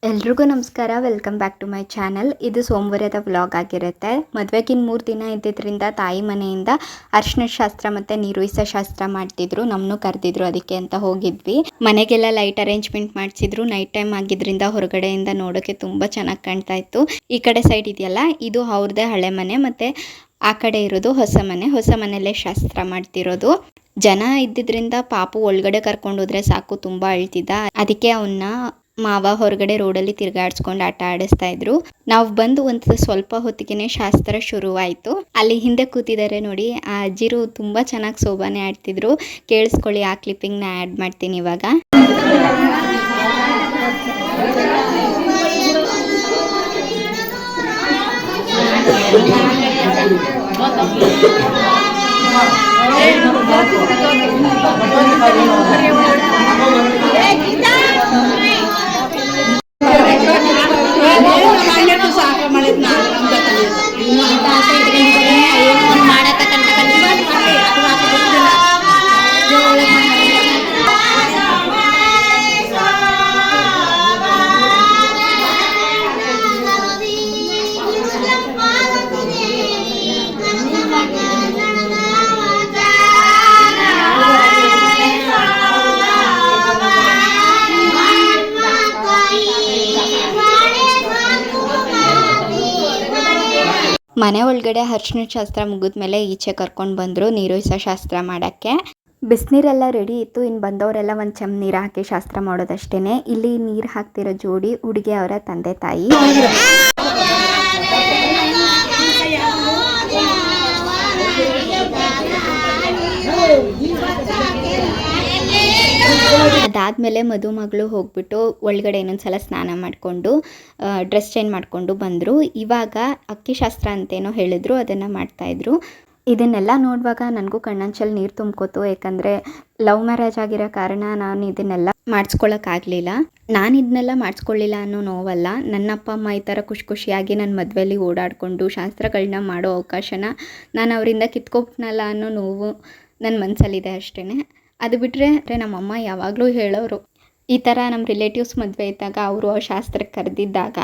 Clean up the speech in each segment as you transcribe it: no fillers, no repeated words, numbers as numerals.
ಎಲ್ರಿಗೂ ನಮಸ್ಕಾರ. Welcome back to my channel. ಇದು ಸೋಮವಾರದ ವ್ಲಾಗ್ ಆಗಿರುತ್ತೆ. ಮದುವೆಗಿನ್ 3 ದಿನ ಇದ್ದಿದ್ದರಿಂದ ತಾಯಿ ಮನೆಯಿಂದ ಅರಿಶಿನ ಶಾಸ್ತ್ರ ಮತ್ತು ನೀರುಯಿಸೋ ಶಾಸ್ತ್ರ ಮಾಡ್ತಿದ್ರು. ನಮ್ಮನ್ನು ಕರೆದಿದ್ರು, ಅದಕ್ಕೆ ಅಂತ ಹೋಗಿದ್ವಿ. ಮನೆಗೆಲ್ಲ ಲೈಟ್ ಅರೇಂಜ್ಮೆಂಟ್ ಮಾಡಿಸಿದ್ರು. ನೈಟ್ ಟೈಮ್ ಆಗಿದ್ದರಿಂದ ಹೊರಗಡೆಯಿಂದ ನೋಡೋಕ್ಕೆ ತುಂಬ ಚೆನ್ನಾಗಿ ಕಾಣ್ತಾ ಇತ್ತು. ಈ ಕಡೆ ಸೈಡ್ ಇದೆಯಲ್ಲ, ಇದು ಅವ್ರದ್ದೇ ಹಳೆ ಮನೆ, ಮತ್ತು ಆ ಕಡೆ ಇರೋದು ಹೊಸ ಮನೆ. ಹೊಸ ಮನೆಯಲ್ಲೇ ಶಾಸ್ತ್ರ ಮಾಡ್ತಿರೋದು. ಜನ ಇದ್ದಿದ್ದರಿಂದ ಪಾಪು ಒಳಗಡೆ ಕರ್ಕೊಂಡು ಹೋದ್ರೆ ಸಾಕು, ತುಂಬ ಅಳ್ತಿದ್ದ. ಅದಕ್ಕೆ ಅವನ್ನ ಮಾವ ಹೊರಗಡೆ ರೋಡಲ್ಲಿ ತಿರ್ಗಾಡ್ಸ್ಕೊಂಡು ಆಟ ಆಡಿಸ್ತಾ ಇದ್ರು. ನಾವು ಬಂದು ಒಂದು ಸ್ವಲ್ಪ ಹೊತ್ತಿಗೆ ಶಾಸ್ತ್ರ ಶುರುವಾಯಿತು. ಅಲ್ಲಿ ಹಿಂದೆ ಕೂತಿದ್ದಾರೆ ನೋಡಿ, ಆ ಅಜ್ಜಿರು ತುಂಬ ಚೆನ್ನಾಗಿ ಸೋಬಾನೆ ಆಡ್ತಿದ್ರು. ಕೇಳಿಸ್ಕೊಳ್ಳಿ, ಆ ಕ್ಲಿಪ್ಪಿಂಗ್ನ ಆ್ಯಡ್ ಮಾಡ್ತೀನಿ ಇವಾಗ. ಮನೆ ಒಳಗಡೆ ಅರಿಶಿನ ಶಾಸ್ತ್ರ ಮುಗಿದ್ಮೇಲೆ ಈಚೆ ಕರ್ಕೊಂಡು ಬಂದರು ನೀರುಯಿಸೋ ಶಾಸ್ತ್ರ ಮಾಡೋಕ್ಕೆ. ಬಿಸಿನೀರೆಲ್ಲ ರೆಡಿ ಇತ್ತು. ಇನ್ನು ಬಂದವರೆಲ್ಲ ಒಂದು ಚಮ್ ನೀರು ಹಾಕಿ ಶಾಸ್ತ್ರ ಮಾಡೋದಷ್ಟೇ. ಇಲ್ಲಿ ನೀರು ಹಾಕ್ತಿರೋ ಜೋಡಿ ಹುಡುಗಿ ಅವರ ತಂದೆ ತಾಯಿ. ಅದಾದಮೇಲೆ ಮದುಮಗಳು ಹೋಗ್ಬಿಟ್ಟು ಒಳಗಡೆ ಇನ್ನೊಂದ್ಸಲ ಸ್ನಾನ ಮಾಡಿಕೊಂಡು ಡ್ರೆಸ್ ಚೇಂಜ್ ಮಾಡಿಕೊಂಡು ಬಂದರು. ಇವಾಗ ಅಕ್ಕಿ ಶಾಸ್ತ್ರ ಅಂತೇನೋ ಹೇಳಿದ್ರು, ಅದನ್ನು ಮಾಡ್ತಾಯಿದ್ರು. ಇದನ್ನೆಲ್ಲ ನೋಡುವಾಗ ನನಗೂ ಕಣ್ಣಂಚಲ್ಲಿ ನೀರು ತುಂಬ್ಕೋತು. ಯಾಕಂದರೆ ಲವ್ ಮ್ಯಾರೇಜ್ ಆಗಿರೋ ಕಾರಣ ನಾನು ಇದನ್ನೆಲ್ಲ ಮಾಡಿಸ್ಕೊಳ್ಳೋಕ್ಕಾಗಲಿಲ್ಲ. ನಾನು ಇದನ್ನೆಲ್ಲ ಮಾಡಿಸ್ಕೊಳ್ಳಿಲ್ಲ ಅನ್ನೋ ನೋವಲ್ಲ, ನನ್ನ ಅಪ್ಪ ಅಮ್ಮ ಈ ಥರ ಖುಷಿ ಖುಷಿಯಾಗಿ ನನ್ನ ಮದುವೆಯಲ್ಲಿ ಓಡಾಡಿಕೊಂಡು ಶಾಸ್ತ್ರಗಳನ್ನ ಮಾಡೋ ಅವಕಾಶನ ನಾನು ಅವರಿಂದ ಕಿತ್ಕೊಬಿಟ್ನಲ್ಲ ಅನ್ನೋ ನೋವು ನನ್ನ ಮನಸ್ಸಲ್ಲಿದೆ ಅಷ್ಟೇ. ಅದು ಬಿಟ್ಟರೆ ನಮ್ಮಮ್ಮ ಯಾವಾಗಲೂ ಹೇಳೋರು, ಈ ಥರ ನಮ್ಮ ರಿಲೇಟಿವ್ಸ್ ಮದುವೆ ಇದ್ದಾಗ ಅವರು ಆ ಶಾಸ್ತ್ರಕ್ಕೆ ಕರೆದಿದ್ದಾಗ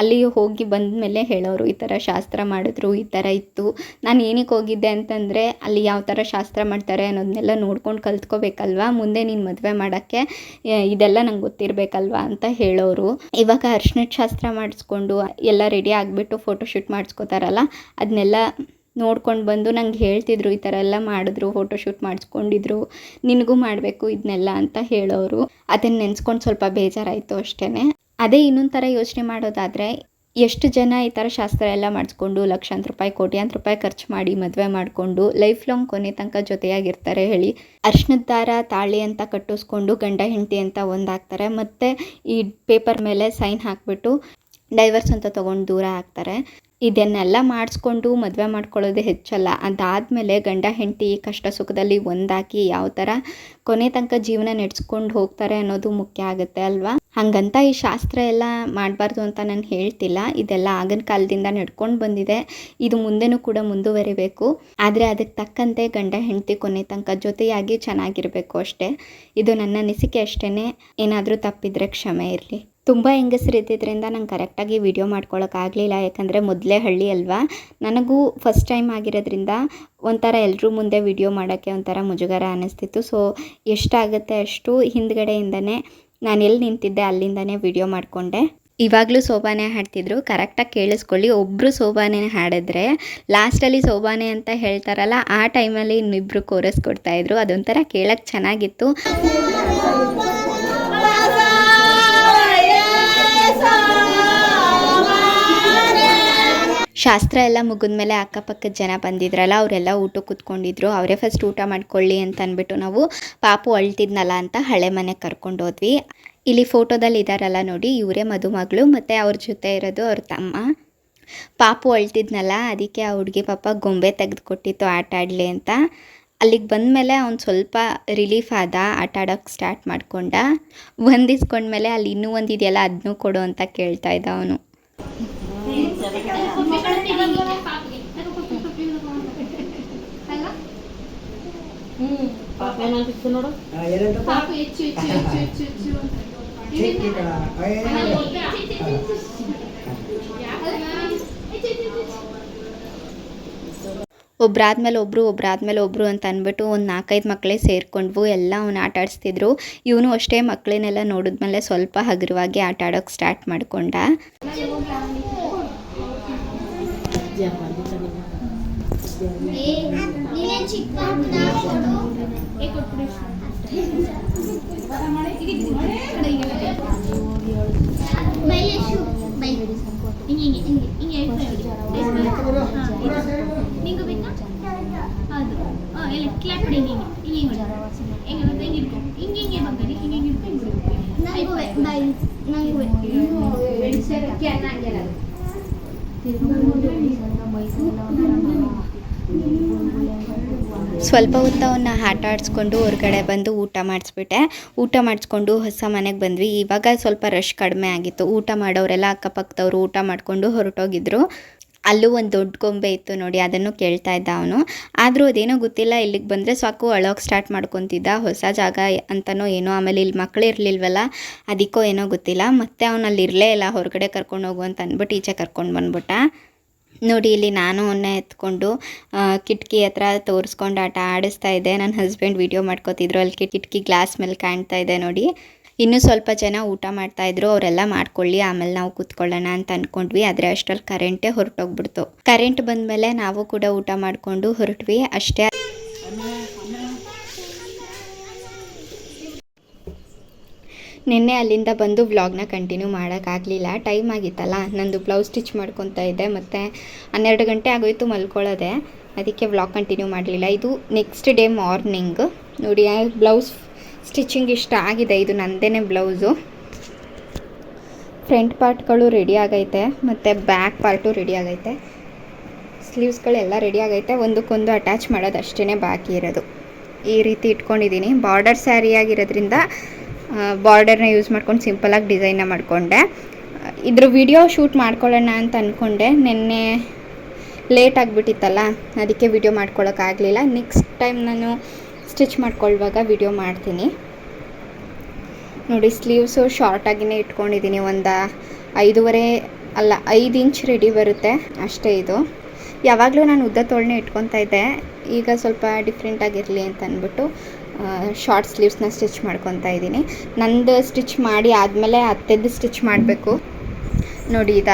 ಅಲ್ಲಿ ಹೋಗಿ ಬಂದ ಮೇಲೆ ಹೇಳೋರು, ಈ ಥರ ಶಾಸ್ತ್ರ ಮಾಡಿದ್ರು, ಈ ಥರ ಇತ್ತು. ನಾನು ಏನಕ್ಕೆ ಹೋಗಿದ್ದೆ ಅಂತಂದರೆ ಅಲ್ಲಿ ಯಾವ ಥರ ಶಾಸ್ತ್ರ ಮಾಡ್ತಾರೆ ಅನ್ನೋದನ್ನೆಲ್ಲ ನೋಡ್ಕೊಂಡು ಕಲ್ತ್ಕೋಬೇಕಲ್ವ, ಮುಂದೆ ನೀನು ಮದುವೆ ಮಾಡೋಕ್ಕೆ ಇದೆಲ್ಲ ನಂಗೆ ಗೊತ್ತಿರಬೇಕಲ್ವ ಅಂತ ಹೇಳೋರು. ಇವಾಗ ಅರಿಶಿನದ ಶಾಸ್ತ್ರ ಮಾಡಿಸ್ಕೊಂಡು ಎಲ್ಲ ರೆಡಿ ಆಗಿಬಿಟ್ಟು ಫೋಟೋಶೂಟ್ ಮಾಡಿಸ್ಕೋತಾರಲ್ಲ, ಅದನ್ನೆಲ್ಲ ನೋಡ್ಕೊಂಡು ಬಂದು ನಂಗೆ ಹೇಳ್ತಿದ್ರು, ಈ ಥರ ಎಲ್ಲ ಮಾಡಿದ್ರು, ಫೋಟೋಶೂಟ್ ಮಾಡಿಸ್ಕೊಂಡಿದ್ರು, ನಿನಗೂ ಮಾಡಬೇಕು ಇದನ್ನೆಲ್ಲ ಅಂತ ಹೇಳೋರು. ಅದನ್ನು ನೆನೆಸ್ಕೊಂಡು ಸ್ವಲ್ಪ ಬೇಜಾರಾಯಿತು ಅಷ್ಟೇ. ಅದೇ ಇನ್ನೊಂದು ಥರ ಯೋಚನೆ ಮಾಡೋದಾದರೆ, ಎಷ್ಟು ಜನ ಈ ಥರ ಶಾಸ್ತ್ರ ಎಲ್ಲ ಮಾಡಿಸ್ಕೊಂಡು ಲಕ್ಷಾಂತರ ರೂಪಾಯಿ ಕೋಟ್ಯಾಂತರ ರೂಪಾಯಿ ಖರ್ಚು ಮಾಡಿ ಮದುವೆ ಮಾಡಿಕೊಂಡು ಲೈಫ್ ಲಾಂಗ್ ಕೊನೆ ತನಕ ಜೊತೆಯಾಗಿರ್ತಾರೆ ಹೇಳಿ. ಅರಿಶಿನದ ದಾರ ತಾಳಿ ಅಂತ ಕಟ್ಟಿಸ್ಕೊಂಡು ಗಂಡ ಹೆಂಡತಿ ಅಂತ ಒಂದಾಗ್ತಾರೆ, ಮತ್ತು ಈ ಪೇಪರ್ ಮೇಲೆ ಸೈನ್ ಹಾಕಿಬಿಟ್ಟು ಡೈವರ್ಸ್ ಅಂತ ತೊಗೊಂಡು ದೂರ ಆಗ್ತಾರೆ. ಇದನ್ನೆಲ್ಲ ಮಾಡಿಸ್ಕೊಂಡು ಮದುವೆ ಮಾಡ್ಕೊಳ್ಳೋದೇ ಹೆಚ್ಚಲ್ಲ. ಅದಾದಮೇಲೆ ಗಂಡ ಹೆಂಡತಿ ಕಷ್ಟ ಸುಖದಲ್ಲಿ ಒಂದಾಗಿ ಯಾವ ಥರ ಕೊನೆ ತನಕ ಜೀವನ ನಡೆಸ್ಕೊಂಡು ಹೋಗ್ತಾರೆ ಅನ್ನೋದು ಮುಖ್ಯ ಆಗುತ್ತೆ ಅಲ್ವಾ. ಹಾಗಂತ ಈ ಶಾಸ್ತ್ರ ಎಲ್ಲ ಮಾಡಬಾರ್ದು ಅಂತ ನಾನು ಹೇಳ್ತಿಲ್ಲ. ಇದೆಲ್ಲ ಆಗಿನ ಕಾಲದಿಂದ ನಡ್ಕೊಂಡು ಬಂದಿದೆ, ಇದು ಮುಂದೆನೂ ಕೂಡ ಮುಂದುವರಿಬೇಕು. ಆದರೆ ಅದಕ್ಕೆ ತಕ್ಕಂತೆ ಗಂಡ ಹೆಂಡತಿ ಕೊನೆ ತನಕ ಜೊತೆಯಾಗಿ ಚೆನ್ನಾಗಿರಬೇಕು ಅಷ್ಟೇ. ಇದು ನನ್ನ ಅನಿಸಿಕೆ ಅಷ್ಟೇ. ಏನಾದರೂ ತಪ್ಪಿದರೆ ಕ್ಷಮೆ ಇರಲಿ. ತುಂಬ ಹೆಂಗಸರು ಇದ್ದಿದ್ದರಿಂದ ನಂಗೆ ಕರೆಕ್ಟಾಗಿ ವಿಡಿಯೋ ಮಾಡ್ಕೊಳ್ಳೋಕ್ಕಾಗಲಿಲ್ಲ. ಯಾಕಂದರೆ ಮೊದಲೇ ಹಳ್ಳಿ ಅಲ್ವಾ, ನನಗೂ ಫಸ್ಟ್ ಟೈಮ್ ಆಗಿರೋದ್ರಿಂದ ಒಂಥರ ಎಲ್ಲರೂ ಮುಂದೆ ವಿಡಿಯೋ ಮಾಡೋಕ್ಕೆ ಒಂಥರ ಮುಜುಗರ ಅನ್ನಿಸ್ತಿತ್ತು. ಸೊ ಎಷ್ಟಾಗುತ್ತೆ ಅಷ್ಟು ಹಿಂದ್ಗಡೆಯಿಂದನೇ ನಾನು ಎಲ್ಲಿ ನಿಂತಿದ್ದೆ ಅಲ್ಲಿಂದನೇ ವಿಡಿಯೋ ಮಾಡಿಕೊಂಡೆ. ಇವಾಗಲೂ ಸೋಬಾನೆ ಹಾಡ್ತಿದ್ರು, ಕರೆಕ್ಟಾಗಿ ಕೇಳಿಸ್ಕೊಳ್ಳಿ. ಒಬ್ಬರು ಸೋಬಾನೆ ಹಾಡಿದ್ರೆ ಲಾಸ್ಟಲ್ಲಿ ಸೋಬಾನೆ ಅಂತ ಹೇಳ್ತಾರಲ್ಲ, ಆ ಟೈಮಲ್ಲಿ ಇನ್ನಿಬ್ಬರು ಕೋರಸ್ ಕೊಡ್ತಾಯಿದ್ರು. ಅದೊಂಥರ ಕೇಳೋಕ್ಕೆ ಚೆನ್ನಾಗಿತ್ತು. ಶಾಸ್ತ್ರ ಎಲ್ಲ ಮುಗಿದ್ಮೇಲೆ ಅಕ್ಕಪಕ್ಕದ ಜನ ಬಂದಿದ್ರಲ್ಲ, ಅವರೆಲ್ಲ ಊಟಕ್ಕೆ ಕೂತ್ಕೊಂಡಿದ್ರು. ಅವರೇ ಫಸ್ಟ್ ಊಟ ಮಾಡ್ಕೊಳ್ಳಿ ಅಂತ ಅಂದ್ಬಿಟ್ಟು ನಾವು ಪಾಪು ಅಳ್ತಿದ್ನಲ್ಲ ಅಂತ ಹಳೆ ಮನೆಗೆ ಕರ್ಕೊಂಡು ಹೋದ್ವಿ. ಇಲ್ಲಿ ಫೋಟೋದಲ್ಲಿ ಇದ್ದಾರಲ್ಲ ನೋಡಿ, ಇವರೇ ಮದುಮಗಳು, ಮತ್ತು ಅವ್ರ ಜೊತೆ ಇರೋದು ಅವ್ರ ತಮ್ಮ. ಪಾಪು ಅಳ್ತಿದ್ನಲ್ಲ, ಅದಕ್ಕೆ ಆ ಹುಡುಗಿ ಪಾಪ ಗೊಂಬೆ ತೆಗೆದುಕೊಟ್ಟಿತ್ತು ಆಟ ಆಡಲಿ ಅಂತ. ಅಲ್ಲಿಗೆ ಬಂದಮೇಲೆ ಅವ್ನು ಸ್ವಲ್ಪ ರಿಲೀಫ್ ಆದ, ಆಟ ಆಡೋಕ್ಕೆ ಸ್ಟಾರ್ಟ್ ಮಾಡ್ಕೊಂಡ. ಒಂದಿಸ್ಕೊಂಡ್ಮೇಲೆ ಅಲ್ಲಿ ಇನ್ನೂ ಒಂದಿದೆಯಲ್ಲ ಅದನ್ನೂ ಕೊಡು ಅಂತ ಕೇಳ್ತಾ ಇದ್ದ ಅವನು. ಒಬ್ಬರಾದ್ಮೇಲೆ ಒಬ್ಬರು ಅಂತ ಅಂದ್ಬಿಟ್ಟು ಒಂದು 4-5 ಮಕ್ಕಳೇ ಸೇರ್ಕೊಂಡ್ವು. ಎಲ್ಲ ಅವನು ಆಟ ಆಡಿಸ್ತಿದ್ರು. ಇವನು ಅಷ್ಟೇ ಮಕ್ಕಳನ್ನೆಲ್ಲ ನೋಡಿದ್ಮೇಲೆ ಸ್ವಲ್ಪ ಹಗುರವಾಗಿ ಆಟ ಆಡೋಕ್ಕೆ ಸ್ಟಾರ್ಟ್ ಮಾಡ್ಕೊಂಡ. ಸ್ವಲ್ಪ ಹೊತ್ತು ಅವನ್ನ ಆಟ ಆಡಿಸ್ಕೊಂಡು ಹೊರಗಡೆ ಬಂದು ಊಟ ಮಾಡಿಸ್ಬಿಟ್ಟೆ. ಊಟ ಮಾಡಿಸ್ಕೊಂಡು ಹೊಸ ಮನೆಗೆ ಬಂದ್ವಿ. ಇವಾಗ ಸ್ವಲ್ಪ ರಶ್ ಕಡಿಮೆ ಆಗಿತ್ತು. ಊಟ ಮಾಡೋರೆಲ್ಲ ಅಕ್ಕಪಕ್ಕದವರು ಊಟ ಮಾಡಿಕೊಂಡು ಹೊರಟೋಗಿದ್ರು. ಅಲ್ಲೂ ಒಂದು ದೊಡ್ಡ ಗೊಂಬೆ ಇತ್ತು ನೋಡಿ, ಅದನ್ನು ಕೇಳ್ತಾ ಇದ್ದ ಅವನು. ಆದರೂ ಅದೇನೋ ಗೊತ್ತಿಲ್ಲ, ಇಲ್ಲಿಗೆ ಬಂದರೆ ಸಾಕು ಅಳೋಕ್ಕೆ ಸ್ಟಾರ್ಟ್ ಮಾಡ್ಕೊತಿದ್ದ. ಹೊಸ ಜಾಗ ಅಂತನೋ ಏನೋ, ಆಮೇಲೆ ಇಲ್ಲಿ ಮಕ್ಕಳು ಇರಲಿಲ್ವಲ್ಲ ಅದಕ್ಕೋ ಏನೋ ಗೊತ್ತಿಲ್ಲ. ಮತ್ತೆ ಅವನು ಅಲ್ಲಿ ಇರಲೇ ಇಲ್ಲ, ಹೊರಗಡೆ ಕರ್ಕೊಂಡು ಹೋಗು ಅಂತ ಅಂದ್ಬಿಟ್ಟು ಈಚೆ ಕರ್ಕೊಂಡು ಬಂದ್ಬಿಟ್ಟ. ನೋಡಿ ಇಲ್ಲಿ ನಾನು ಅವನ್ನ ಎತ್ಕೊಂಡು ಕಿಟಕಿ ಹತ್ರ ತೋರಿಸ್ಕೊಂಡು ಆಟ ಆಡಿಸ್ತಾ ಇದ್ದೆ. ನನ್ನ ಹಸ್ಬೆಂಡ್ ವಿಡಿಯೋ ಮಾಡ್ಕೋತಿದ್ರು. ಅಲ್ಲಿ ಕಿಟಕಿ ಗ್ಲಾಸ್ ಮೇಲೆ ಕಾಣ್ತಾ ಇದೆ ನೋಡಿ. ಇನ್ನೂ ಸ್ವಲ್ಪ ಜನ ಊಟ ಮಾಡ್ತಾಯಿದ್ರು. ಅವರೆಲ್ಲ ಮಾಡ್ಕೊಳ್ಳಿ, ಆಮೇಲೆ ನಾವು ಕೂತ್ಕೊಳ್ಳೋಣ ಅಂತ ಅಂದ್ಕೊಂಡ್ವಿ. ಆದರೆ ಅಷ್ಟರಲ್ಲಿ ಕರೆಂಟೇ ಹೊರಟೋಗ್ಬಿಡ್ತು. ಕರೆಂಟ್ ಬಂದಮೇಲೆ ನಾವು ಕೂಡ ಊಟ ಮಾಡಿಕೊಂಡು ಹೊರಟ್ವಿ ಅಷ್ಟೇ. ನಿನ್ನೆ ಅಲ್ಲಿಂದ ಬಂದು ವ್ಲಾಗ್ನ ಕಂಟಿನ್ಯೂ ಮಾಡೋಕ್ಕಾಗಲಿಲ್ಲ, ಟೈಮ್ ಆಗಿತ್ತಲ್ಲ. ನಂದು ಬ್ಲೌಸ್ ಸ್ಟಿಚ್ ಮಾಡ್ಕೊತಾ ಇದ್ದೆ, ಮತ್ತು 12 ಗಂಟೆ ಆಗೋಯ್ತು ಮಲ್ಕೊಳ್ಳೋದೆ. ಅದಕ್ಕೆ ವ್ಲಾಗ್ ಕಂಟಿನ್ಯೂ ಮಾಡಲಿಲ್ಲ. ಇದು ನೆಕ್ಸ್ಟ್ ಡೇ ಮಾರ್ನಿಂಗ್ ನೋಡಿ. ಬ್ಲೌಸ್ ಸ್ಟಿಚಿಂಗ್ ಇಷ್ಟ ಆಗಿದೆ. ಇದು ನಂದೇನೆ ಬ್ಲೌಸು. ಫ್ರಂಟ್ ಪಾರ್ಟ್ಗಳು ರೆಡಿ ಆಗೈತೆ, ಮತ್ತು ಬ್ಯಾಕ್ ಪಾರ್ಟು ರೆಡಿ ಆಗೈತೆ. ಸ್ಲೀವ್ಸ್ಗಳೆಲ್ಲ ರೆಡಿ ಆಗೈತೆ. ಒಂದಕ್ಕೊಂದು ಅಟ್ಯಾಚ್ ಮಾಡೋದು ಅಷ್ಟೇ ಬಾಕಿ ಇರೋದು. ಈ ರೀತಿ ಇಟ್ಕೊಂಡಿದ್ದೀನಿ. ಬಾರ್ಡರ್ ಸ್ಯಾರಿ ಆಗಿರೋದ್ರಿಂದ ಬಾರ್ಡರ್ನ ಯೂಸ್ ಮಾಡ್ಕೊಂಡು ಸಿಂಪಲಾಗಿ ಡಿಸೈನ್ನ ಮಾಡಿಕೊಂಡೆ. ಇದ್ರ ವಿಡಿಯೋ ಶೂಟ್ ಮಾಡ್ಕೊಳ್ಳೋಣ ಅಂತ ಅಂದ್ಕೊಂಡೆ. ನಿನ್ನೆ ಲೇಟ್ ಆಗಿಬಿಟ್ಟಿತ್ತಲ್ಲ, ಅದಕ್ಕೆ ವಿಡಿಯೋ ಮಾಡ್ಕೊಳ್ಳೋಕ್ಕಾಗಲಿಲ್ಲ. ನೆಕ್ಸ್ಟ್ ಟೈಮ್ ನಾನು ಸ್ಟಿಚ್ ಮಾಡ್ಕೊಳ್ಳುವಾಗ ವಿಡಿಯೋ ಮಾಡ್ತೀನಿ ನೋಡಿ. ಸ್ಲೀವ್ಸು ಶಾರ್ಟಾಗಿಯೇ ಇಟ್ಕೊಂಡಿದ್ದೀನಿ. ಒಂದು 5 ಇಂಚ್ ರೆಡಿ ಬರುತ್ತೆ ಅಷ್ಟೇ. ಇದು ಯಾವಾಗಲೂ ನಾನು ಉದ್ದ ತೋಳನ್ನೇ ಇಟ್ಕೊತಾ ಇದ್ದೆ. ಈಗ ಸ್ವಲ್ಪ ಡಿಫ್ರೆಂಟಾಗಿರಲಿ ಅಂತ ಅಂದ್ಬಿಟ್ಟು ಶಾರ್ಟ್ ಸ್ಲೀವ್ಸ್ನ ಸ್ಟಿಚ್ ಮಾಡ್ಕೊತಾ ಇದ್ದೀನಿ. ನಂದು ಸ್ಟಿಚ್ ಮಾಡಿ ಆದಮೇಲೆ ಅತ್ತೆದು ಸ್ಟಿಚ್ ಮಾಡಬೇಕು ನೋಡಿ. ಇದು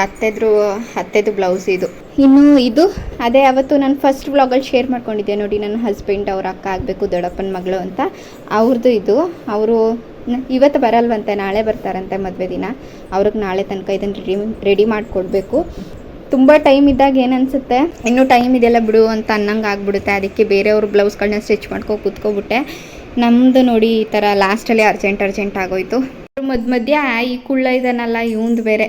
ಅತ್ತೆದು ಬ್ಲೌಸ್. ಇನ್ನು ಇದು ಅದೇ ಅವತ್ತು ನಾನು ಫಸ್ಟ್ ವ್ಲಾಗಲ್ಲಿ ಶೇರ್ ಮಾಡ್ಕೊಂಡಿದ್ದೆ ನೋಡಿ. ನನ್ನ ಹಸ್ಬೆಂಡ್ ಅವ್ರ ಅಕ್ಕ ಆಗಬೇಕು, ದೊಡ್ಡಪ್ಪನ ಮಗಳು ಅಂತ. ಅವ್ರದ್ದು ಇದು. ಅವರು ಇವತ್ತು ಬರಲ್ವಂತೆ, ನಾಳೆ ಬರ್ತಾರಂತೆ ಮದುವೆ ದಿನ. ಅವ್ರಿಗೆ ನಾಳೆ ತನಕ ಇದನ್ನು ರೆಡಿ ಮಾಡಿಕೊಡ್ಬೇಕು. ತುಂಬ ಟೈಮ್ ಇದ್ದಾಗ ಏನನ್ಸುತ್ತೆ, ಇನ್ನೂ ಟೈಮ್ ಇದೆಲ್ಲ ಬಿಡು ಅಂತ ಅನ್ನಂಗೆ ಆಗ್ಬಿಡುತ್ತೆ. ಅದಕ್ಕೆ ಬೇರೆಯವ್ರ ಬ್ಲೌಸ್ಗಳನ್ನ ಸ್ಟಿಚ್ ಕೂತ್ಕೊಬಿಟ್ಟೆ. ನಮ್ಮದು ನೋಡಿ ಈ ಥರ ಲಾಸ್ಟಲ್ಲಿ ಅರ್ಜೆಂಟ್ ಆಗೋಯ್ತು. ಮಧ್ಯ ಈ ಕುಳ್ಳ ಇದನ್ನಲ್ಲ, ಇವಂದು ಬೇರೆ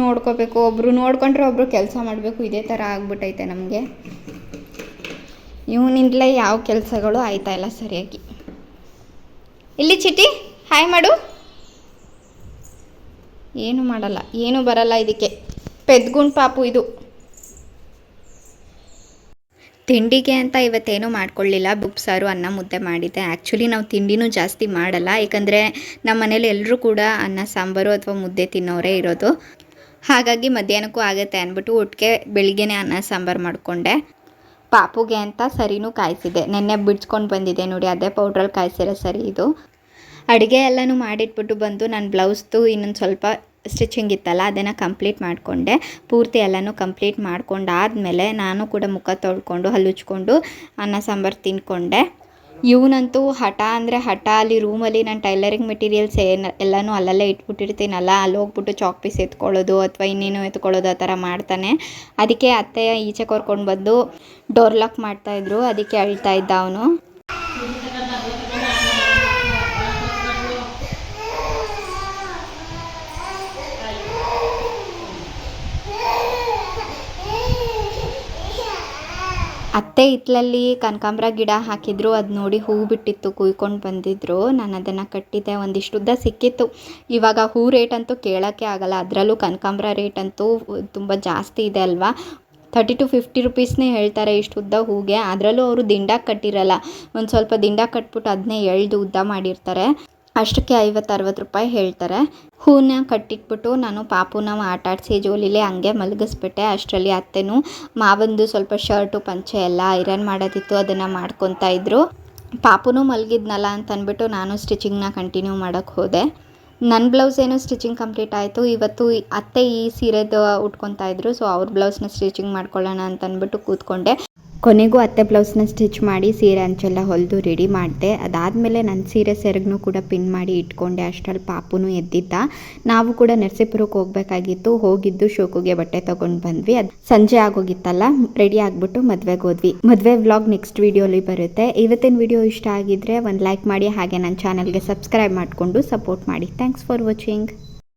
ನೋಡ್ಕೋಬೇಕು. ಒಬ್ಬರು ನೋಡ್ಕೊಂಡ್ರೆ ಒಬ್ಬರು ಕೆಲಸ ಮಾಡಬೇಕು. ಇದೇ ಥರ ಆಗ್ಬಿಟ್ಟೈತೆ ನಮಗೆ. ಇವನಿಂದಲೇ ಯಾವ ಕೆಲಸಗಳು ಆಯ್ತಾ ಇಲ್ಲ ಸರಿಯಾಗಿ. ಇಲ್ಲಿ ಚಿಟಿ ಹಾಯ್ ಮಾಡು. ಏನು ಮಾಡಲ್ಲ, ಏನು ಬರಲ್ಲ ಇದಕ್ಕೆ. ಪೆದ್ಗುಂಡ್ ಪಾಪು ಇದು. ತಿಂಡಿಗೆ ಅಂತ ಇವತ್ತೇನೂ ಮಾಡ್ಕೊಳ್ಳಿಲ್ಲ. ಬುಪ್ಸಾರು, ಅನ್ನ, ಮುದ್ದೆ ಮಾಡಿದ್ದೆ. ಆ್ಯಕ್ಚುಲಿ ನಾವು ತಿಂಡಿನೂ ಜಾಸ್ತಿ ಮಾಡಲ್ಲ, ಏಕೆಂದರೆ ನಮ್ಮ ಮನೇಲಿ ಎಲ್ಲರೂ ಕೂಡ ಅನ್ನ ಸಾಂಬಾರು ಅಥವಾ ಮುದ್ದೆ ತಿನ್ನೋರೇ ಇರೋದು. ಹಾಗಾಗಿ ಮಧ್ಯಾಹ್ನಕ್ಕೂ ಆಗುತ್ತೆ ಅಂದ್ಬಿಟ್ಟು ಒಟ್ಟಿಗೆ ಬೆಳಿಗ್ಗೆನೇ ಅನ್ನ ಸಾಂಬಾರು ಮಾಡಿಕೊಂಡೆ. ಪಾಪುಗೆ ಅಂತ ಸರಿನೂ ಕಾಯಿಸಿದೆ. ನೆನ್ನೆ ಬಿಡ್ಸ್ಕೊಂಡು ಬಂದಿದೆ ನೋಡಿ, ಅದೇ ಪೌಡ್ರಲ್ಲಿ ಕಾಯಿಸಿರೋ ಸರಿ ಇದು. ಅಡುಗೆ ಎಲ್ಲನೂ ಮಾಡಿಟ್ಬಿಟ್ಟು ಬಂದು ನಾನು ಬ್ಲೌಸ್ದು ಇನ್ನೊಂದು ಸ್ವಲ್ಪ ಸ್ಟಿಚಿಂಗ್ ಇತ್ತಲ್ಲ ಅದನ್ನು ಕಂಪ್ಲೀಟ್ ಮಾಡಿಕೊಂಡೆ. ಪೂರ್ತಿ ಎಲ್ಲನೂ ಕಂಪ್ಲೀಟ್ ಮಾಡ್ಕೊಂಡಾದಮೇಲೆ ನಾನು ಕೂಡ ಮುಖ ತೊಳ್ಕೊಂಡು ಹಲ್ಲುಚ್ಕೊಂಡು ಅನ್ನ ಸಾಂಬಾರು ತಿನ್ಕೊಂಡೆ. ಇವನಂತೂ ಹಠ ಅಂದರೆ ಹಠ. ಅಲ್ಲಿ ರೂಮಲ್ಲಿ ನಾನು ಟೈಲರಿಂಗ್ ಮೆಟೀರಿಯಲ್ಸ್ ಎಲ್ಲನೂ ಅಲ್ಲಲ್ಲೇ ಇಟ್ಬಿಟ್ಟಿರ್ತೀನಲ್ಲ, ಅಲ್ಲಿ ಹೋಗ್ಬಿಟ್ಟು ಚಾಕ್ ಪೀಸ್ ಎತ್ಕೊಳ್ಳೋದು ಅಥವಾ ಇನ್ನೇನು ಎತ್ಕೊಳ್ಳೋದು ಆ ಥರ ಮಾಡ್ತಾನೆ. ಅದಕ್ಕೆ ಅತ್ತೆ ಈಚೆ ಕರ್ಕೊಂಡು ಬಂದು ಡೋರ್ ಲಾಕ್ ಮಾಡ್ತಾಯಿದ್ರು. ಅದಕ್ಕೆ ಅಳ್ತಾ ಇದ್ದ ಅವನು. ಅತ್ತೆ ಹಿತ್ತಲಲ್ಲಿ ಕನಕಾಂಬರ ಗಿಡ ಹಾಕಿದ್ರು. ಅದು ನೋಡಿ ಹೂವು ಬಿಟ್ಟಿತ್ತು, ಕುಯ್ಕೊಂಡು ಬಂದಿದ್ರು. ನಾನು ಅದನ್ನು ಕಟ್ಟಿದ್ದೆ. ಒಂದಿಷ್ಟು ಉದ್ದ ಸಿಕ್ಕಿತ್ತು. ಇವಾಗ ಹೂ ರೇಟ್ ಅಂತೂ ಕೇಳೋಕ್ಕೆ ಆಗಲ್ಲ. ಅದರಲ್ಲೂ ಕನಕಾಂಬರ ರೇಟ್ ಅಂತೂ ತುಂಬ ಜಾಸ್ತಿ ಇದೆ ಅಲ್ವಾ. 30 to 50 ರುಪೀಸ್ನೇ ಹೇಳ್ತಾರೆ ಇಷ್ಟು ಉದ್ದ ಹೂಗೆ. ಅದರಲ್ಲೂ ಅವರು ದಿಂಡಾಗಿ ಕಟ್ಟಿರಲ್ಲ, ಒಂದು ಸ್ವಲ್ಪ ದಿಂಡಾಗಿ ಕಟ್ಬಿಟ್ಟು ಅದನ್ನೇ ಎಳ್ದು ಉದ್ದ ಮಾಡಿರ್ತಾರೆ. ಅಷ್ಟಕ್ಕೆ 50-60 ರೂಪಾಯಿ ಹೇಳ್ತಾರೆ. ಹೂನ ಕಟ್ಟಿಟ್ಬಿಟ್ಟು ನಾನು ಪಾಪುನ ಆಟ ಆಡಿಸಿ ಜೋಲಿಲೆ ಹಂಗೆ ಮಲಗಿಸ್ಬಿಟ್ಟೆ. ಅಷ್ಟರಲ್ಲಿ ಅತ್ತೆನೂ ಮಾವಂದು ಸ್ವಲ್ಪ ಶರ್ಟು ಪಂಚೆ ಎಲ್ಲ ಐರನ್ ಮಾಡೋದಿತ್ತು, ಅದನ್ನು ಮಾಡ್ಕೊತಾ ಇದ್ರು. ಪಾಪುನೂ ಮಲಗಿದ್ನಲ್ಲ ಅಂತ ಅಂದ್ಬಿಟ್ಟು ನಾನು ಸ್ಟಿಚಿಂಗ್ನ ಕಂಟಿನ್ಯೂ ಮಾಡೋಕ್ಕೆ ಹೋದೆ. ನನ್ನ ಬ್ಲೌಸ್ ಏನು ಸ್ಟಿಚಿಂಗ್ ಕಂಪ್ಲೀಟ್ ಆಯಿತು. ಇವತ್ತು ಅತ್ತೆ ಈ ಸೀರೆದು ಉಟ್ಕೊತಾ ಇದ್ರು, ಸೊ ಅವ್ರ ಬ್ಲೌಸ್ನ ಸ್ಟಿಚಿಂಗ್ ಮಾಡ್ಕೊಳ್ಳೋಣ ಅಂತ ಅಂದ್ಬಿಟ್ಟು ಕೂತ್ಕೊಂಡೆ. ಕೊನೆಗೂ ಅತ್ತೆ ಬ್ಲೌಸ್ನ ಸ್ಟಿಚ್ ಮಾಡಿ ಸೀರೆ ಅಂಚೆಲ್ಲ ಹೊಲಿದು ರೆಡಿ ಮಾಡಿದೆ. ಅದಾದಮೇಲೆ ನನ್ನ ಸೀರೆ ಸೆರಗನ್ನು ಕೂಡ ಪಿನ್ ಮಾಡಿ ಇಟ್ಕೊಂಡೆ. ಅಷ್ಟರಲ್ಲಿ ಪಾಪುನು ಎದ್ದಿದ್ದ. ನಾವು ಕೂಡ ನರಸೀಪುರಕ್ಕೆ ಹೋಗಬೇಕಾಗಿತ್ತು. ಹೋಗಿದ್ದು ಶೋಕುಗೆ ಬಟ್ಟೆ ತೊಗೊಂಡು ಬಂದ್ವಿ. ಅದು ಸಂಜೆ ಆಗೋಗಿತ್ತಲ್ಲ, ರೆಡಿ ಆಗಿಬಿಟ್ಟು ಮದುವೆಗೆ ಹೋದ್ವಿ. ಮದುವೆ ವ್ಲಾಗ್ ನೆಕ್ಸ್ಟ್ ವೀಡಿಯೋಲಿ ಬರುತ್ತೆ. ಇವತ್ತಿನ ವಿಡಿಯೋ ಇಷ್ಟ ಆಗಿದ್ರೆ ಒಂದು ಲೈಕ್ ಮಾಡಿ, ಹಾಗೆ ನನ್ನ ಚಾನಲ್ಗೆ ಸಬ್ಸ್ಕ್ರೈಬ್ ಮಾಡಿಕೊಂಡು ಸಪೋರ್ಟ್ ಮಾಡಿ. Thanks for watching.